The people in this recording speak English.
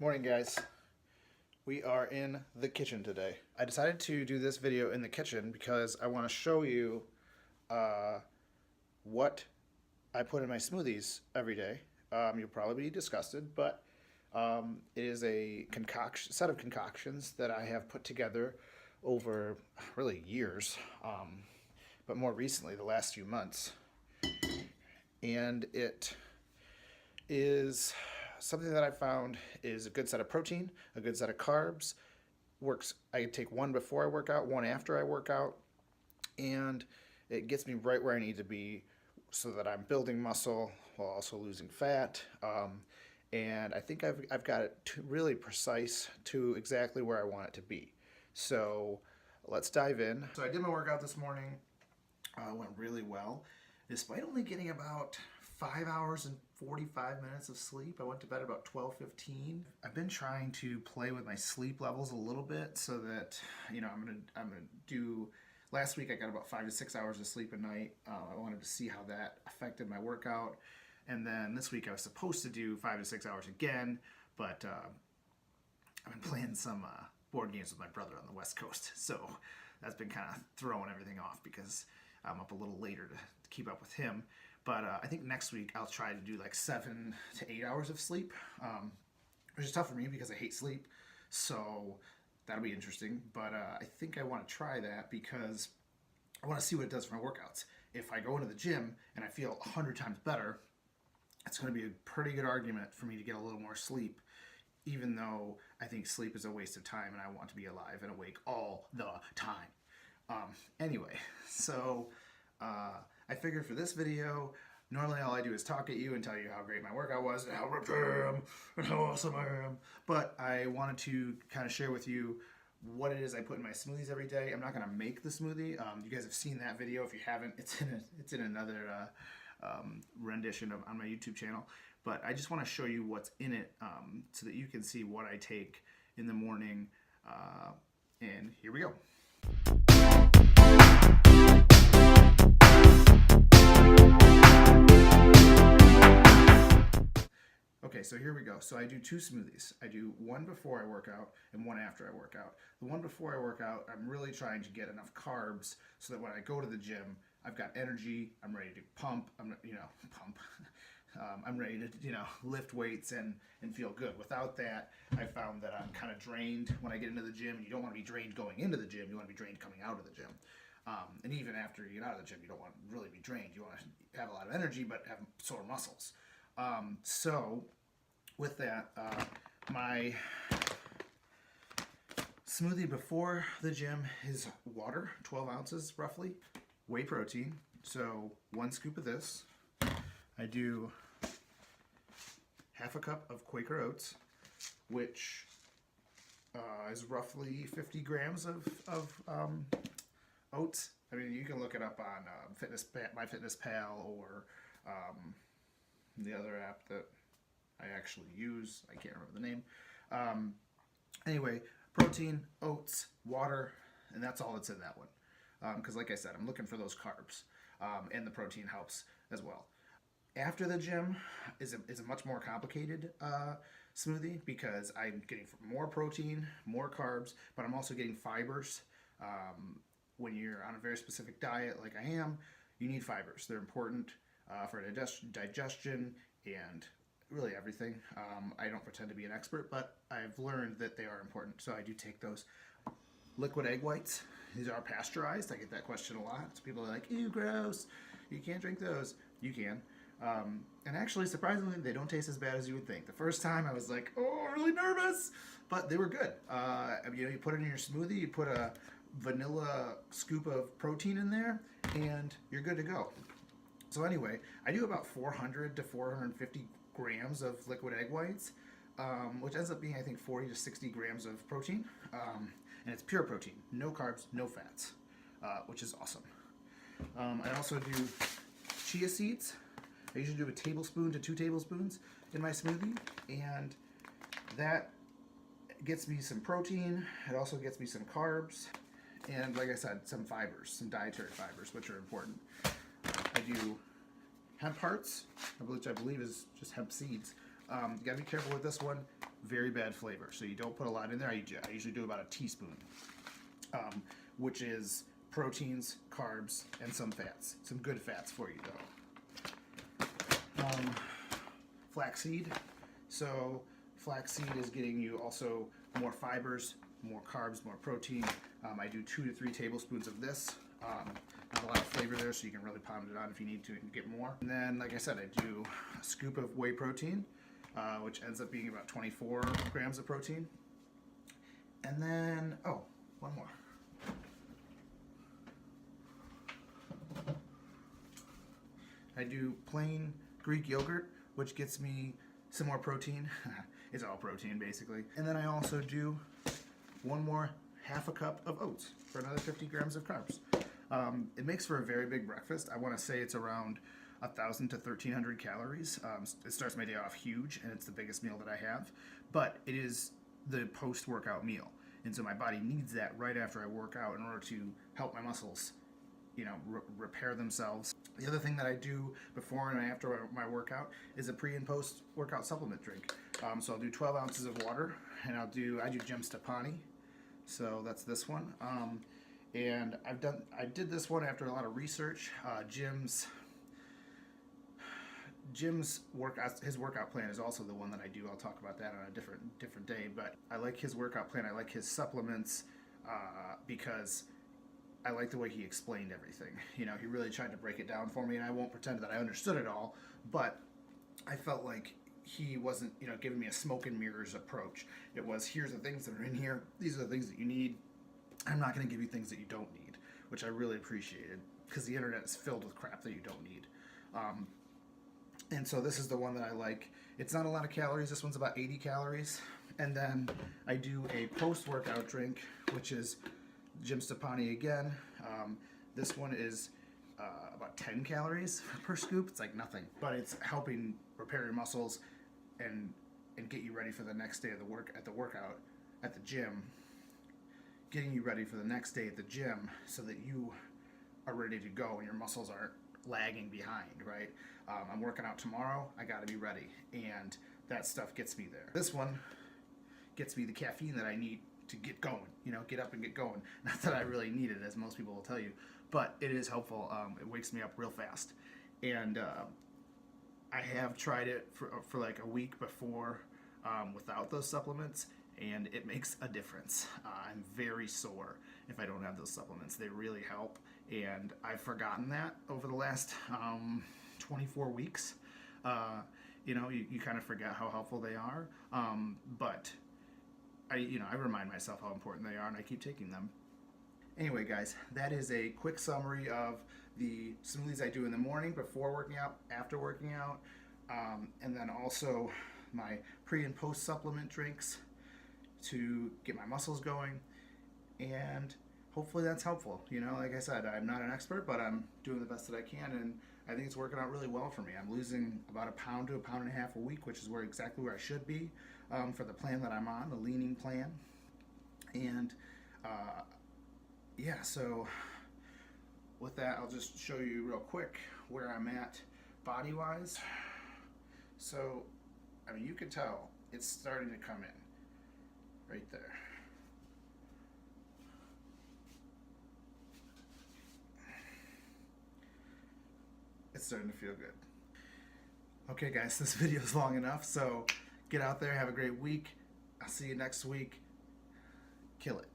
Morning, guys. We are in the kitchen today. I decided to do this video in the kitchen because I want to show you uh, what I put in my smoothies every day. You'll probably be disgusted, but it is a set of concoctions that I have put together over really years, but more recently, the last few months. And it is something that I found is a good set of protein, a good set of carbs. Works. I take one before I work out, one after I work out, and it gets me right where I need to be so that I'm building muscle while also losing fat. And I think I've got it really precise to exactly where I want it to be. So let's dive in. So I did my workout this morning. Went really well, despite only getting about 5 hours and 45 minutes of sleep. I went to bed about 12:15. I've been trying to play with my sleep levels a little bit so that, I'm gonna do. Last week I got about 5 to 6 hours of sleep a night. I wanted to see how that affected my workout, and then this week I was supposed to do 5 to 6 hours again, but I've been playing some board games with my brother on the West Coast, so that's been kind of throwing everything off because I'm up a little later to keep up with him. But I think next week I'll try to do like 7 to 8 hours of sleep, which is tough for me because I hate sleep. So that'll be interesting. But I think I want to try that because I want to see what it does for my workouts. If I go into the gym and I feel 100 times better, it's going to be a pretty good argument for me to get a little more sleep, even though I think sleep is a waste of time and I want to be alive and awake all the time. Anyway, so I figured for this video, normally all I do is talk at you and tell you how great my workout was and how ripped I am and how awesome I am. But I wanted to kind of share with you what it is I put in my smoothies every day. I'm not going to make the smoothie. You guys have seen that video. If you haven't, it's in another rendition on my YouTube channel. But I just want to show you what's in it so that you can see what I take in the morning. And here we go. Okay, so here we go. So I do 2 smoothies. I do one before I work out and one after I work out. The one before I work out, I'm really trying to get enough carbs so that when I go to the gym, I've got energy. I'm ready to pump. I'm ready to lift weights and feel good. Without that, I found that I'm kind of drained when I get into the gym. You don't want to be drained going into the gym. You want to be drained coming out of the gym. And even after you get out of the gym, you don't want to really be drained. You want to have a lot of energy but have sore muscles. So with that, my smoothie before the gym is water, 12 ounces roughly, whey protein, so 1 scoop of this. I do half a cup of Quaker Oats, which is roughly 50 grams of oats. I mean, you can look it up on MyFitnessPal or the other app that I actually use. I can't remember the name. Anyway, protein, oats, water, and that's all that's in that one. Because like I said, I'm looking for those carbs, and the protein helps as well. After the gym is a much more complicated smoothie because I'm getting more protein, more carbs, but I'm also getting fibers. When you're on a very specific diet like I am, you need fibers. They're important for digestion and really everything. I don't pretend to be an expert, but I've learned that they are important, so I do take those. Liquid egg whites, these are pasteurized. I get that question a lot. So people are like, ew, gross, you can't drink those. You can. And actually, surprisingly, they don't taste as bad as you would think. The first time I was like, oh, really nervous, but they were good. You put it in your smoothie, you put a vanilla scoop of protein in there, and you're good to go. So anyway, I do about 400 to 450 grams of liquid egg whites, which ends up being, I think, 40 to 60 grams of protein. And it's pure protein, no carbs, no fats, which is awesome. I also do chia seeds. I usually do a tablespoon to 2 tablespoons in my smoothie, and that gets me some protein. It also gets me some carbs, and like I said, some fibers, some dietary fibers, which are important. I do hemp hearts, which I believe is just hemp seeds. You gotta be careful with this one. very bad flavor. So you don't put a lot in there. I usually do about a teaspoon, which is proteins, carbs, and some fats. Some good fats for you though. Flaxseed. So flaxseed is getting you also more fibers, more carbs, more protein. I do 2 to 3 tablespoons of this. Not a lot of flavor there, so you can really pound it on if you need to and get more. And then, like I said, I do a scoop of whey protein, which ends up being about 24 grams of protein. And then, oh, one more. I do plain Greek yogurt, which gets me some more protein. It's all protein, basically. And then I also do one more half a cup of oats for another 50 grams of carbs. It makes for a very big breakfast. I want to say it's around 1,000 to 1,300 calories. It starts my day off huge, and it's the biggest meal that I have. But it is the post-workout meal, and so my body needs that right after I work out in order to help my muscles, you know, repair themselves. The other thing that I do before and after my workout is a pre and post workout supplement drink. So I'll do 12 ounces of water, and I do Jim Stoppani. So that's this one. And I did this one after a lot of research. Jim's workout, his workout plan is also the one that I do. I'll talk about that on a different day. But I like his workout plan. I like his supplements because I like the way he explained everything. You know, he really tried to break it down for me, and I won't pretend that I understood it all, but I felt like he wasn't, you know, giving me a smoke and mirrors approach. It was, here's the things that are in here. These are the things that you need. I'm not going to give you things that you don't need, which I really appreciated, because the internet is filled with crap that you don't need. And so this is the one that I like. It's not a lot of calories. This one's about 80 calories. And then I do a post-workout drink, which is Jim Stoppani again. This one is about 10 calories per scoop. It's like nothing, but it's helping repair your muscles and get you ready for the next day of the workout at the gym. Getting you ready for the next day at the gym so that you are ready to go and your muscles aren't lagging behind, right? I'm working out tomorrow. I got to be ready, and that stuff gets me there. This one gets me the caffeine that I need to get going, you know, get up and get going. Not that I really need it, as most people will tell you, but it is helpful. It wakes me up real fast. And I have tried it for like a week before without those supplements, and it makes a difference. I'm very sore if I don't have those supplements. They really help, and I've forgotten that over the last 24 weeks. You know, you kind of forget how helpful they are, but I remind myself how important they are, and I keep taking them. Anyway, guys, that is a quick summary of the smoothies I do in the morning, before working out, after working out, and then also my pre and post supplement drinks to get my muscles going, and hopefully that's helpful. You know, like I said, I'm not an expert, but I'm doing the best that I can, and I think it's working out really well for me. I'm losing about 1 pound to 1.5 pounds a week, which is exactly where I should be for the plan that I'm on, the leaning plan. And yeah, so with that, I'll just show you real quick where I'm at body-wise. So, I mean, you can tell it's starting to come in right there. It's starting to feel good. Okay, guys, this video is long enough, so get out there, have a great week. I'll see you next week. Kill it.